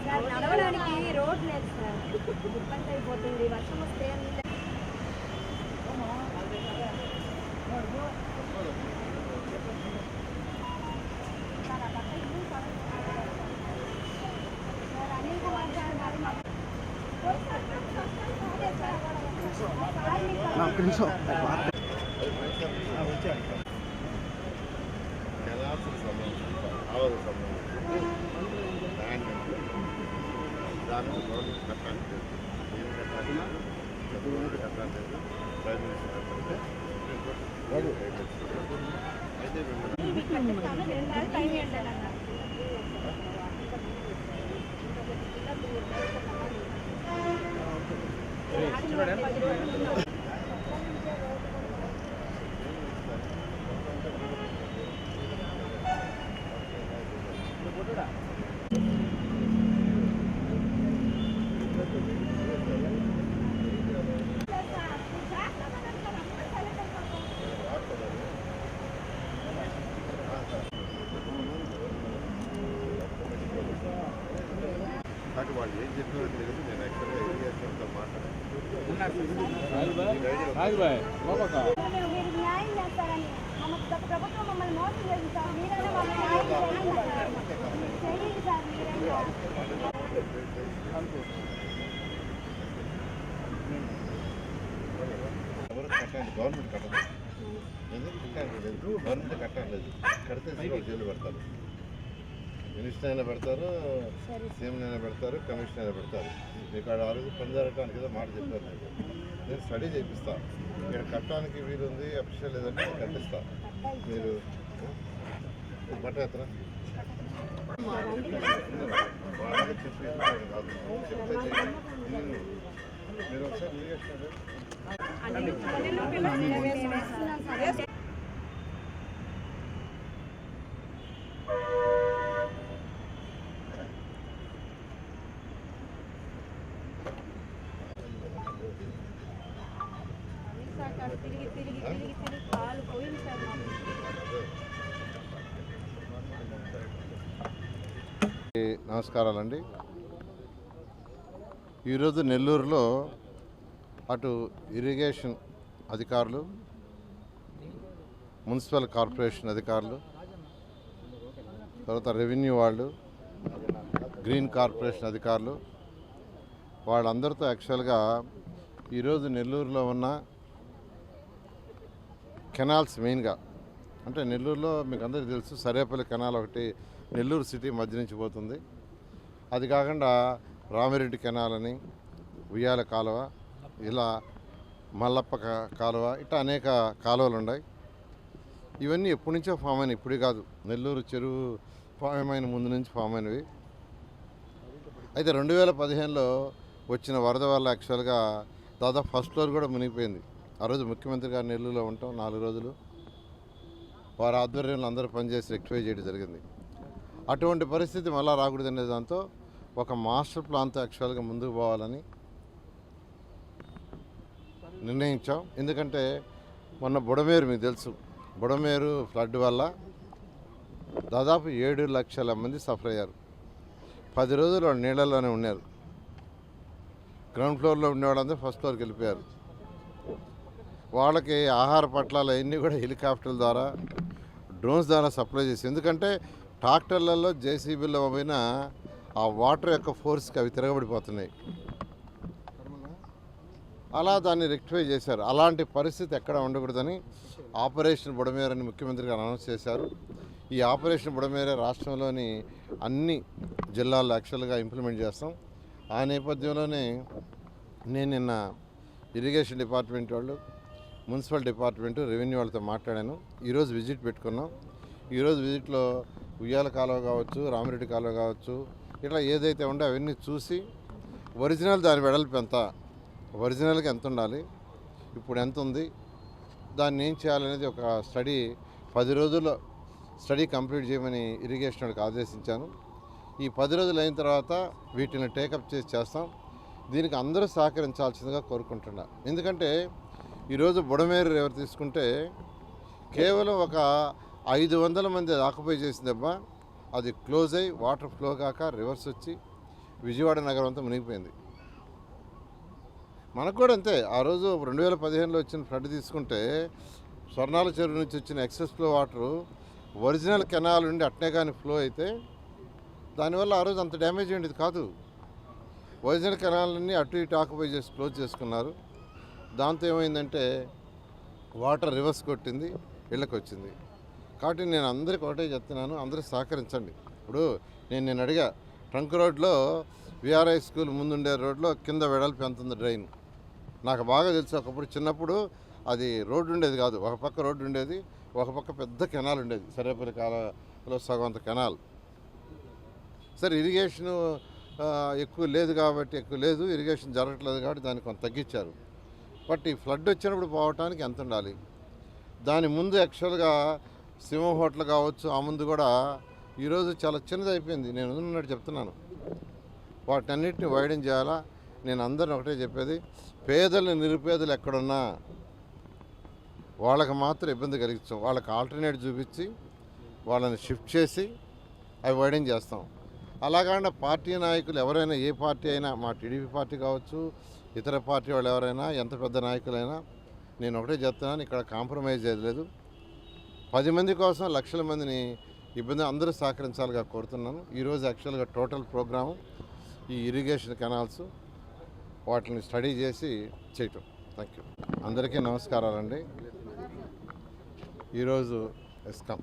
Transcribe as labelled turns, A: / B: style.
A: నడవడానికి రోడ్ లేదు సార్, ఇబ్బంది అయిపోతుంది. వర్షం వస్తే
B: వాళ్ళు ఏం చెప్పినో తెలియదు. నేను యాక్చువల్గా ఇరిగేషన్తో మాట్లాడాను.
A: ప్రభుత్వం మమ్మల్ని మోసం చేసింది సార్. మీరైనా మాకు న్యాయం చేయండి సార్.
B: ఎవరు కట్టండి, గవర్నమెంట్ కట్టదు. ఎందుకు కట్టలేదు? గవర్నమెంట్ కట్టలేదు. కడితే జైలు పెడతారు. మినిస్టర్ అయినా పెడతారు, సీఎం అయినా పెడతారు, కమిషనర్ అయినా పెడతారు. మీకు ఆడ ఆరోగ్య పని జరగడానికి ఏదో మాట చెప్పారు. నేను స్టడీ చేయిస్తాను. ఇక్కడ కట్టడానికి వీలుంది, అఫీషియల్ లేదంటే నేను కట్టిస్తాను. మీరు బట్ట ఎత్తరా వాళ్ళకి చెప్పి చెప్తే మీరు ఒకసారి నమస్కారాలండి. ఈరోజు నెల్లూరులో అటు ఇరిగేషన్ అధికారులు, మున్సిపల్ కార్పొరేషన్ అధికారులు, తర్వాత రెవెన్యూ వాళ్ళు, గ్రీన్ కార్పొరేషన్ అధికారులు, వాళ్ళందరితో యాక్చువల్గా ఈరోజు నెల్లూరులో ఉన్న కెనాల్స్ మెయిన్గా, అంటే నెల్లూరులో మీకు అందరికీ తెలుసు సరేపల్లి కెనాల్ ఒకటి నెల్లూరు సిటీ మధ్య నుంచి పోతుంది. అది కాకుండా రామిరెడ్డి కెనాల్ అని, ఉయ్యాల కాలువ, ఇలా మల్లప్ప కాలువ, ఇట్లా అనేక కాలువలు ఉన్నాయి. ఇవన్నీ ఎప్పటి నుంచో ఫామ్ అయినాయి, ఇప్పుడు కాదు. నెల్లూరు చెరువు ఫామ్ అయిన ముందు నుంచి ఫామ్ అయినవి. అయితే 2015లో వచ్చిన వరద వల్ల యాక్చువల్గా దాదాపు ఫస్ట్ ఫ్లోర్ కూడా మునిగిపోయింది. ఆ రోజు ముఖ్యమంత్రి గారు నెల్లూరులో ఉంటాం 4 రోజులు. వారి ఆధ్వర్యంలో అందరూ పనిచేసి రెక్టిఫై చేయడం జరిగింది. అటువంటి పరిస్థితి మళ్ళీ రాకూడదనే దాంతో ఒక మాస్టర్ ప్లాన్తో యాక్చువల్గా ముందుకు పోవాలని నిర్ణయించాం. ఎందుకంటే మొన్న బుడమేరు మీకు తెలుసు, బుడమేరు ఫ్లడ్ వల్ల దాదాపు 7 లక్షల మంది సఫర్ అయ్యారు. 10 రోజులు వాళ్ళు నీళ్ళల్లోనే ఉన్నారు. గ్రౌండ్ ఫ్లోర్లో ఉండేవాళ్ళందరూ ఫస్ట్ ఫ్లోర్కి వెళ్ళిపోయారు. వాళ్ళకి ఆహార పట్లాలు అవన్నీ కూడా హెలికాప్టర్ల ద్వారా, డ్రోన్స్ ద్వారా సప్లై చేసి, ఎందుకంటే ట్రాక్టర్లలో జేసీబీలో పోయినా ఆ వాటర్ యొక్క ఫోర్స్కి అవి తిరగబడిపోతున్నాయి. అలా దాన్ని రెక్టిఫై చేశారు. అలాంటి పరిస్థితి ఎక్కడ ఉండకూడదని ఆపరేషన్ బుడమేరు అని ముఖ్యమంత్రి గారు అనౌన్స్ చేశారు. ఈ ఆపరేషన్ బుడమేరే రాష్ట్రంలోని అన్ని జిల్లాల్లో యాక్చువల్గా ఇంప్లిమెంట్ చేస్తాం. ఆ నేపథ్యంలోనే నేను నిన్న ఇరిగేషన్ డిపార్ట్మెంట్ వాళ్ళు, మున్సిపల్ డిపార్ట్మెంటు, రెవెన్యూ వాళ్ళతో మాట్లాడాను. ఈరోజు విజిట్ పెట్టుకున్నాం. ఈరోజు విజిట్లో ఉయ్యాల కాలువ కావచ్చు, రామిరెడ్డి కాలువ కావచ్చు, ఇట్లా ఏదైతే ఉందో అవన్నీ చూసి ఒరిజినల్ దాని వెడల్పు ఎంత, ఒరిజినల్గా ఎంత ఉండాలి, ఇప్పుడు ఎంత ఉంది, దాన్ని ఏం చేయాలనేది ఒక స్టడీ 10 రోజుల్లో స్టడీ కంప్లీట్ చేయమని ఇరిగేషన్ వాళ్ళకి ఆదేశించాను. ఈ 10 రోజులు అయిన తర్వాత వీటిని టేకప్ చేస్తాం. దీనికి అందరూ సహకరించాల్సిందిగా కోరుకుంటున్నా. ఎందుకంటే ఈరోజు బుడమేరు ఎవరు తీసుకుంటే కేవలం ఒక 500 మంది ఆక్యుపై చేసిందబ్బా. అది క్లోజ్ అయ్యి వాటర్ ఫ్లో కాక రివర్స్ వచ్చి విజయవాడ నగరం అంతా మునిగిపోయింది. మనకు కూడా అంతే. ఆ రోజు 2015లో వచ్చిన ఫ్లడ్ తీసుకుంటే స్వర్ణాల చెరువు నుంచి వచ్చిన excess flow water original canal నుండి అట్నే కానీ ఫ్లో అయితే దానివల్ల ఆ రోజు అంత డ్యామేజ్ అయ్యేది కాదు. ఒరిజినల్ కెనాల్ని అటు ఇటు ఆక్యుపై చేసి క్లోజ్ చేసుకున్నారు. దాంతో ఏమైందంటే వాటర్ రివర్స్ కొట్టింది, ఇళ్ళకి వచ్చింది. కాబట్టి నేను అందరికీ ఒకటే చెప్తున్నాను, అందరూ సహకరించండి. ఇప్పుడు నేను అడిగా, ట్రంక్ రోడ్లో విఆర్ఐ స్కూల్ ముందుండే రోడ్లో కింద వెడల్పు ఎంత ఉంది డ్రైన్ నాకు బాగా తెలుసు. ఒకప్పుడు చిన్నప్పుడు అది రోడ్డు ఉండేది కాదు, ఒక పక్క రోడ్డు ఉండేది, ఒక పక్క పెద్ద కెనాల్ ఉండేది. సరేపల్లి కాలంలో సగం అంత కెనాల్. సరే ఇరిగేషను ఎక్కువ లేదు, ఇరిగేషన్ జరగట్లేదు కాబట్టి దాన్ని కొంత తగ్గించారు. బట్ ఈ ఫ్లడ్ వచ్చినప్పుడు పోవటానికి ఎంత ఉండాలి? దాని ముందు యాక్చువల్గా సింహం హోటల్ కావచ్చు, ఆ ముందు కూడా ఈరోజు చాలా చిన్నది అయిపోయింది. నేను ఉన్నట్టు చెప్తున్నాను. వాటన్నిటిని వైడెన్ చేయాలా. నేను అందరిని ఒకటే చెప్పేది, పేదలు నిరుపేదలు ఎక్కడున్నా వాళ్ళకి మాత్రం ఇబ్బంది కలిగించాం. వాళ్ళకి ఆల్టర్నేట్ చూపించి వాళ్ళని షిఫ్ట్ చేసి అవి వైడెన్ చేస్తాం. అలాగంటే పార్టీ నాయకులు ఎవరైనా, ఏ పార్టీ అయినా, మా టీడీపీ పార్టీ కావచ్చు, ఇతర పార్టీ వాళ్ళు ఎవరైనా, ఎంత పెద్ద నాయకులైనా, నేను ఒకటే చెప్తున్నాను, ఇక్కడ కాంప్రమైజ్ అయ్యేది లేదు. 10 మంది కోసం లక్షల మందిని ఇబ్బంది అందరూ సహకరించాలిగా కోరుతున్నాను. ఈరోజు యాక్చువల్గా టోటల్ ప్రోగ్రాము ఈ ఇరిగేషన్ కెనాల్స్ వాటిని స్టడీ చేసి చేయటం. Thank you. అందరికీ నమస్కారాలండి. ఈరోజు ఎస్కాం